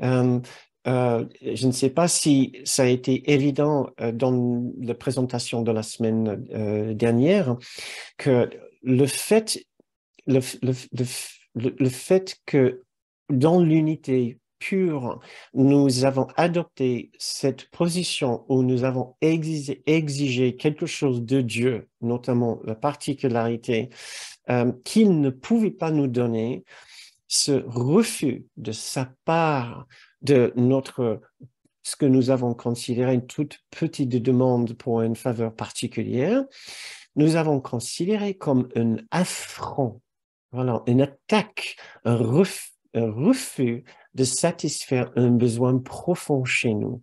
Euh, je ne sais pas si ça a été évident dans la présentation de la semaine dernière que le fait, le, le, le, le fait que dans l'unité pure, nous avons adopté cette position où nous avons exigé quelque chose de Dieu, notamment la particularité qu'il ne pouvait pas nous donner, ce refus de sa part de notre ce que nous avons considéré une toute petite demande pour une faveur particulière, nous avons considéré comme un affront, voilà, une attaque, un refus de satisfaire un besoin profond chez nous.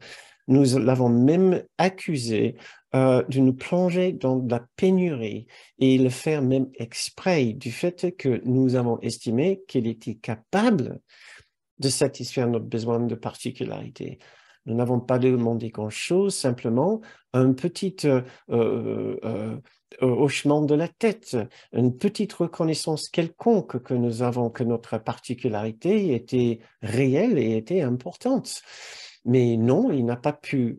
Nous l'avons même accusé de nous plonger dans la pénurie et le faire même exprès du fait que nous avons estimé qu'il était capable de satisfaire notre besoin de particularité. Nous n'avons pas demandé grand-chose, simplement un petit hochement de la tête, une petite reconnaissance quelconque que nous avons, que notre particularité était réelle et était importante. Mais non, il n'a pas pu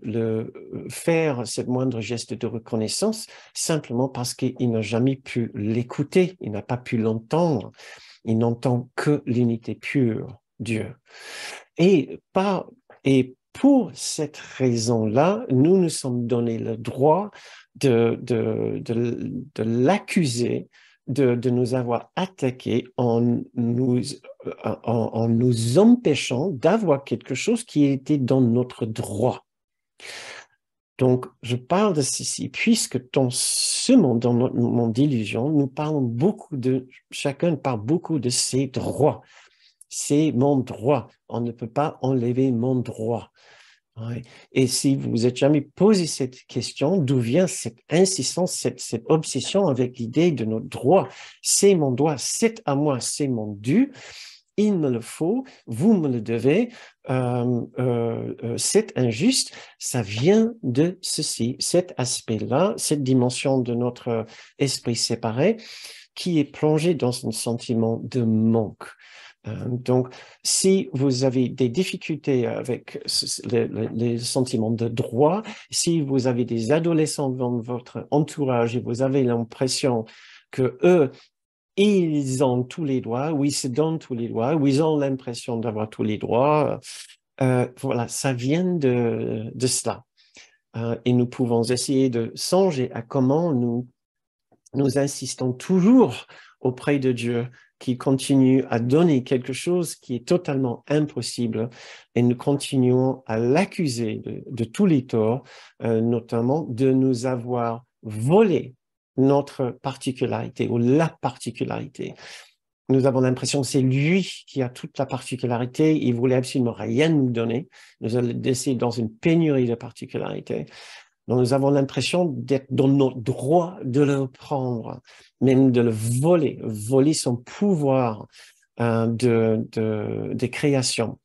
faire ce moindre geste de reconnaissance simplement parce qu'il n'a jamais pu l'écouter, il n'a pas pu l'entendre. Il n'entend que l'unité pure, Dieu. Et, par, et pour cette raison-là, nous nous sommes donné le droit de l'accuser de nous avoir attaqués en nous empêchant d'avoir quelque chose qui était dans notre droit. Donc, je parle de ceci, puisque dans ce monde, dans notre monde d'illusion, nous parlons beaucoup chacun parle beaucoup de ses droits. C'est mon droit. On ne peut pas enlever mon droit. Ouais. Et si vous vous êtes jamais posé cette question, d'où vient cette insistance, cette obsession avec l'idée de notre droit? C'est mon droit, c'est à moi, c'est mon dû. Il me le faut, vous me le devez, c'est injuste, ça vient de ceci, cet aspect-là, cette dimension de notre esprit séparé qui est plongé dans un sentiment de manque. Donc, si vous avez des difficultés avec les sentiments de droit, si vous avez des adolescents dans votre entourage et vous avez l'impression que eux, ils ont tous les droits, ou ils se donnent tous les droits, ou ils ont l'impression d'avoir tous les droits, voilà, ça vient de cela. Et nous pouvons essayer de songer à comment nous insistons toujours auprès de Dieu qui continue à donner quelque chose qui est totalement impossible et nous continuons à l'accuser de tous les torts, notamment de nous avoir volé notre particularité ou la particularité. Nous avons l'impression que c'est lui qui a toute la particularité, il voulait absolument rien nous donner, nous avons laissé dans une pénurie de particularités. Donc, nous avons l'impression d'être dans notre droit de le prendre, même de le voler, voler son pouvoir de création.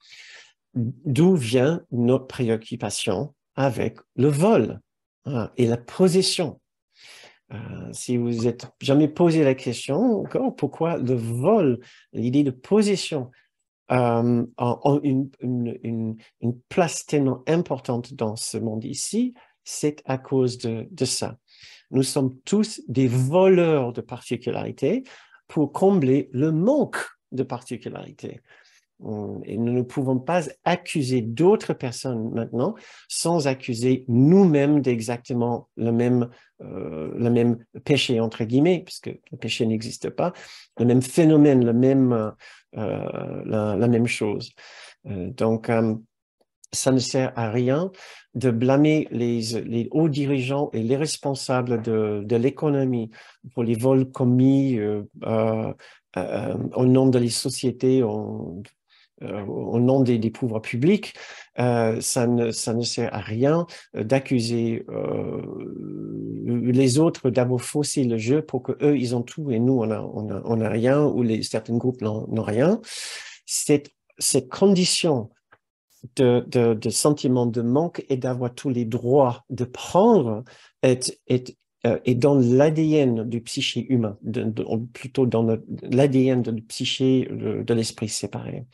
D'où vient notre préoccupation avec le vol et la possession. Si vous n'êtes jamais posé la question, encore, pourquoi le vol, l'idée de possession, en une place tellement importante dans ce monde ici, c'est à cause de ça. Nous sommes tous des voleurs de particularités pour combler le manque de particularités. Et nous ne pouvons pas accuser d'autres personnes maintenant sans accuser nous-mêmes d'exactement le même péché, entre guillemets, puisque le péché n'existe pas, le même phénomène, la même chose. Donc, ça ne sert à rien de blâmer les hauts dirigeants et les responsables de l'économie pour les vols commis au nom de les sociétés, au nom des pouvoirs publics. Ça ne sert à rien d'accuser les autres d'avoir faussé le jeu pour que eux ils ont tout et nous on a rien, ou certains groupes n'ont rien. Cette condition de sentiment de manque et d'avoir tous les droits de prendre est dans l'ADN du psyché humain, plutôt dans l'ADN du psyché de l'esprit séparé.